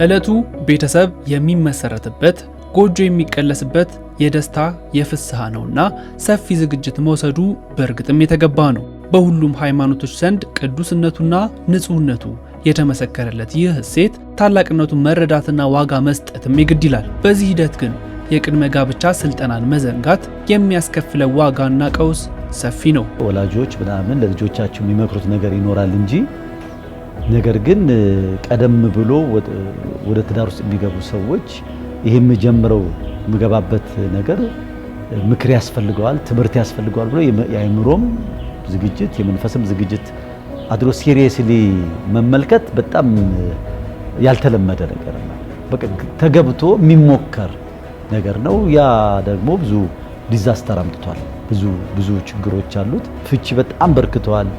ዕለቱ ቤተሰብ የሚመሰረትበት ጎጆ የሚቀለስበት የደስታ የፍስሐ ነውና ሰፊ ዝግጅት መውሰዱ በእርግጥም የተገባ ነው። በሁሉም ሃይማኖቶች ዘንድ ቅዱስነቱና ንጹህነቱ የተመሰከረለት ይህ እሴት ታላቅነቱን መረዳትና ዋጋ መስጠትም ይግድ ይላል። በዚህ ሂደት ግን የቅድመ ጋብቻ ስልጠናን መዘንጋት የሚያስከፍለው ዋጋና ቀውስ ሰፊ ነው። ወላጆች ምናምን ለልጆቻቸው የሚመክሩት ነገር ይኖራል እንጂ ነገር ግን ቀደም ብሎ ወደ ትዳር ውስጥ የሚገቡ ሰዎች ይሄም ጀምረው የሚገባበት ነገር ምክር ያስፈልገዋል፣ ትምህርት ያስፈልገዋል ብሎ የአእምሮም ዝግጅት የመንፈስም ዝግጅት አድሮ ሲሪየስሊ መመልከት በጣም ያልተለመደ ነገር ነው። በቃ ተገብቶ የሚሞከር ነገር ነው። ያ ደግሞ ብዙ ዲዛስተር አምጥቷል። ብዙ ችግሮች አሉት። ፍቺ በጣም በርክተዋል።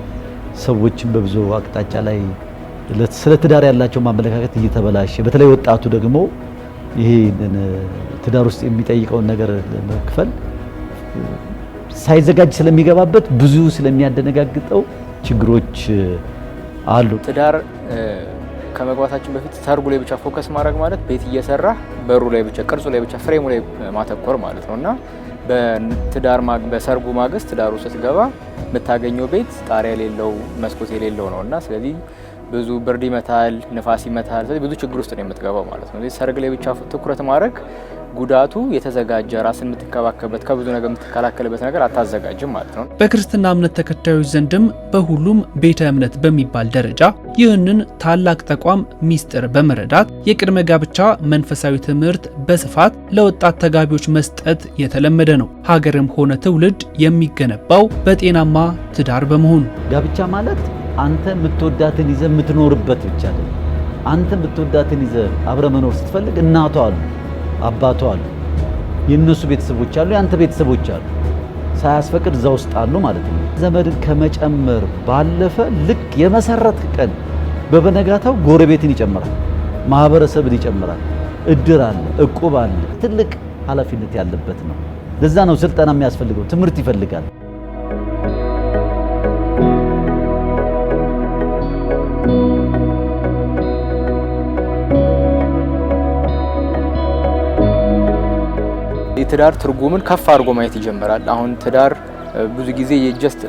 ሰዎችም በብዙ አቅጣጫ ላይ ስለ ትዳር ያላቸው ማመለካከት እየተበላሸ፣ በተለይ ወጣቱ ደግሞ ይሄ ትዳር ውስጥ የሚጠይቀውን ነገር ለመክፈል ሳይዘጋጅ ስለሚገባበት ብዙ ስለሚያደነጋግጠው ችግሮች አሉ። ትዳር ከመግባታችን በፊት ሰርጉ ላይ ብቻ ፎከስ ማድረግ ማለት ቤት እየሰራ በሩ ላይ ብቻ ቅርጹ ላይ ብቻ ፍሬሙ ላይ ማተኮር ማለት ነውና በሰርጉ ማግስት ትዳሩ ስትገባ የምታገኘው ቤት ጣሪያ የሌለው መስኮት የሌለው ነውና ስለዚህ ብዙ ብርድ ይመታል፣ ንፋስ ይመታል። ስለዚህ ብዙ ችግር ውስጥ ነው የምትገባው ማለት ነው። ስለዚህ ሰርግ ላይ ብቻ ትኩረት ማድረግ ጉዳቱ የተዘጋጀ ራስን የምትከባከበት ከብዙ ነገር የምትከላከልበት ነገር አታዘጋጅም ማለት ነው። በክርስትና እምነት ተከታዮች ዘንድም በሁሉም ቤተ እምነት በሚባል ደረጃ ይህንን ታላቅ ተቋም ሚስጥር በመረዳት የቅድመ ጋብቻ መንፈሳዊ ትምህርት በስፋት ለወጣት ተጋቢዎች መስጠት የተለመደ ነው። ሀገርም ሆነ ትውልድ የሚገነባው በጤናማ ትዳር በመሆኑ ጋብቻ ማለት አንተ የምትወዳትን ይዘህ የምትኖርበት ብቻ አይደለም። አንተ የምትወዳትን ይዘህ አብረ መኖር ስትፈልግ እናቷ አሉ፣ አባቷ አሉ፣ የነሱ ቤተሰቦች አሉ፣ ያንተ ቤተሰቦች አሉ። ሳያስፈቅድ እዛ ውስጥ አሉ ማለት ነው። ዘመድን ከመጨመር ባለፈ ልክ የመሰረት ቀን በበነጋታው ጎረቤትን ይጨምራል፣ ማህበረሰብን ይጨምራል። እድር አለ፣ እቁብ አለ። ትልቅ ኃላፊነት ያለበት ነው። ለዛ ነው ስልጠና የሚያስፈልገው፣ ትምህርት ይፈልጋል። የትዳር ትርጉምን ከፍ አድርጎ ማየት ይጀምራል። አሁን ትዳር ብዙ ጊዜ ጀስት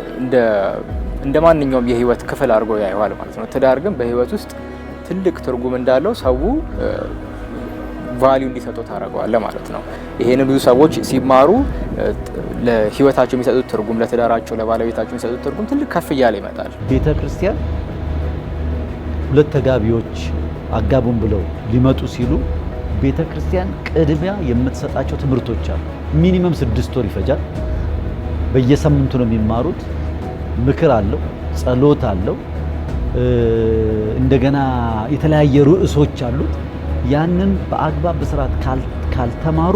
እንደ ማንኛውም የህይወት ክፍል አድርጎ ያየዋል ማለት ነው። ትዳር ግን በህይወት ውስጥ ትልቅ ትርጉም እንዳለው ሰው ቫልዩ እንዲሰጠው ታደርገዋለህ ማለት ነው። ይሄንን ብዙ ሰዎች ሲማሩ ለህይወታቸው የሚሰጡት ትርጉም፣ ለትዳራቸው ለባለቤታቸው የሚሰጡት ትርጉም ትልቅ ከፍ እያለ ይመጣል። ቤተ ክርስቲያን ሁለት ተጋቢዎች አጋቡን ብለው ሊመጡ ሲሉ ቤተ ክርስቲያን ቅድሚያ የምትሰጣቸው ትምህርቶች አሉ። ሚኒመም 6 ወር ይፈጃል። በየሳምንቱ ነው የሚማሩት። ምክር አለው፣ ጸሎት አለው፣ እንደገና የተለያየ ርዕሶች አሉት። ያንን በአግባብ በስርዓት ካልተማሩ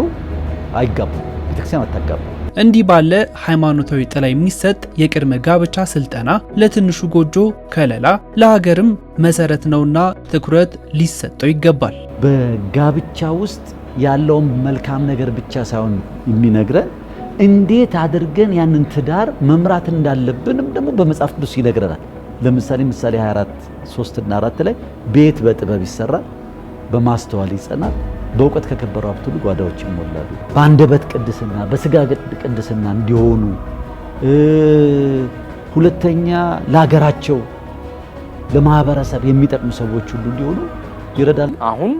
አይጋቡም። ቤተ ክርስቲያን አታጋቡ። እንዲህ ባለ ሃይማኖታዊ ጥላ የሚሰጥ የቅድመ ጋብቻ ስልጠና ለትንሹ ጎጆ ከለላ ለሀገርም መሰረት ነውና ትኩረት ሊሰጠው ይገባል። በጋብቻ ውስጥ ያለውን መልካም ነገር ብቻ ሳይሆን የሚነግረን እንዴት አድርገን ያንን ትዳር መምራት እንዳለብንም ደግሞ በመጽሐፍ ቅዱስ ይነግረናል። ለምሳሌ ምሳሌ 24:3 እና 4 ላይ ቤት በጥበብ ይሰራል፣ በማስተዋል ይጸናል፣ በእውቀት ከከበሩ ሀብት ሁሉ ጓዳዎች ይሞላሉ። በአንደበት ቅድስና በስጋ ቅድስና እንዲሆኑ፣ ሁለተኛ ለሀገራቸው ለማህበረሰብ የሚጠቅሙ ሰዎች ሁሉ እንዲሆኑ ይረዳል። አሁን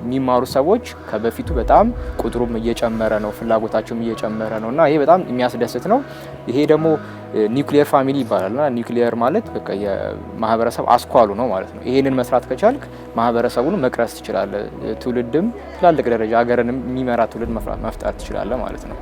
የሚማሩ ሰዎች ከበፊቱ በጣም ቁጥሩም እየጨመረ ነው፣ ፍላጎታቸውም እየጨመረ ነው እና ይሄ በጣም የሚያስደስት ነው። ይሄ ደግሞ ኒውክሊየር ፋሚሊ ይባላልና ኒውክሊየር ማለት በቃ የማህበረሰብ አስኳሉ ነው ማለት ነው። ይሄንን መስራት ከቻልክ ማህበረሰቡን መቅረስ ትችላለህ። ትውልድም ትላልቅ ደረጃ ሀገርንም የሚመራ ትውልድ መፍጠር ትችላለህ ማለት ነው።